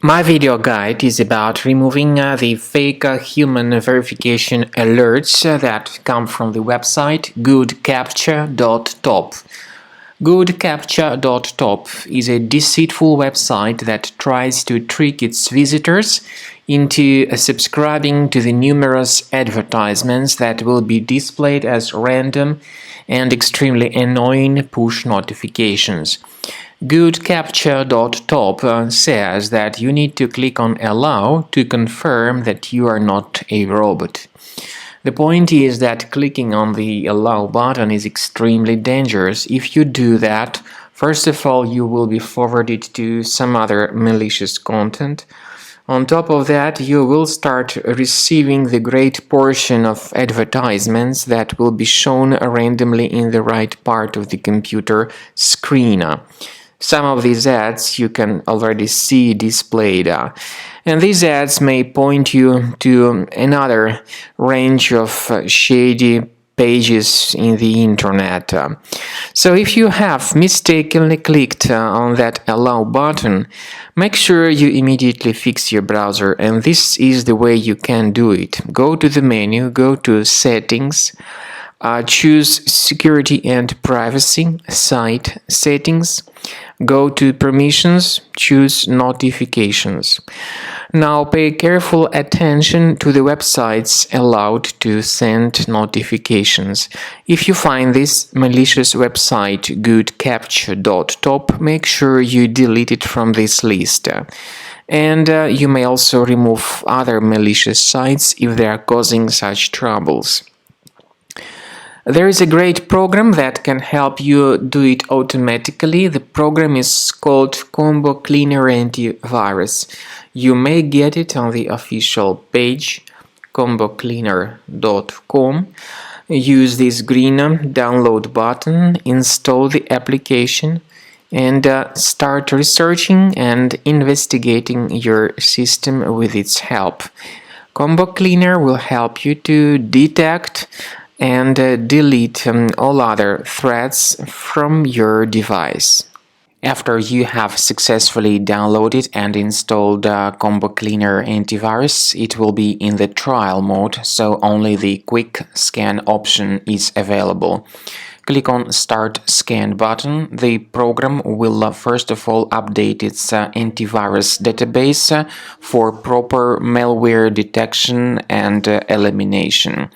My video guide is about removing the fake human verification alerts that come from the website Goodcaptcha.top. Goodcaptcha.top is a deceitful website that tries to trick its visitors into subscribing to the numerous advertisements that will be displayed as random and extremely annoying push notifications. Goodcaptcha.top says that you need to click on Allow to confirm that you are not a robot. The point is that clicking on the Allow button is extremely dangerous. If you do that, first of all, you will be forwarded to some other malicious content. On top of that, you will start receiving the great portion of advertisements that will be shown randomly in the right part of the computer screen. Some of these ads you can already see displayed, and these ads may point you to another range of shady pages in the internet. So if you have mistakenly clicked on that Allow button, make sure you immediately fix your browser, and this is the way you can do it. Go to the menu, go to Settings, choose Security and Privacy, Site Settings, go to Permissions, choose Notifications. Now pay careful attention to the websites allowed to send notifications. If you find this malicious website Goodcaptcha.top, make sure you delete it from this list. And you may also remove other malicious sites if they are causing such troubles. There is a great program that can help you do it automatically. The program is called Combo Cleaner Antivirus. You may get it on the official page combocleaner.com. Use this green download button, install the application, and start researching and investigating your system with its help. Combo Cleaner will help you to detect and delete all other threats from your device. After you have successfully downloaded and installed Combo Cleaner Antivirus, it will be in the trial mode, so only the quick scan option is available. Click on Start Scan button. The program will first of all update its antivirus database for proper malware detection and elimination.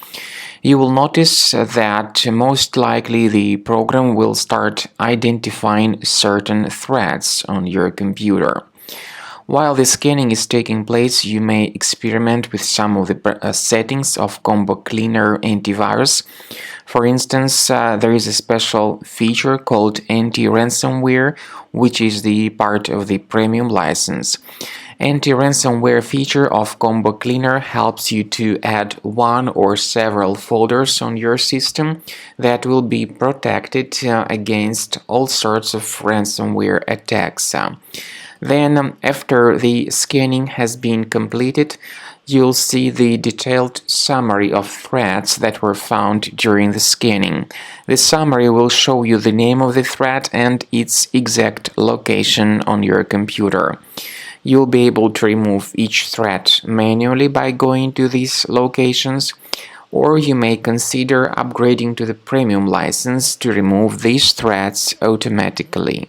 You will notice that most likely the program will start identifying certain threats on your computer. While the scanning is taking place, you may experiment with some of the settings of Combo Cleaner Antivirus. For instance, there is a special feature called Anti-Ransomware, which is the part of the premium license. Anti-ransomware feature of Combo Cleaner helps you to add one or several folders on your system that will be protected against all sorts of ransomware attacks. Then, after the scanning has been completed, you'll see the detailed summary of threats that were found during the scanning. The summary will show you the name of the threat and its exact location on your computer. You'll be able to remove each threat manually by going to these locations, or you may consider upgrading to the premium license to remove these threats automatically.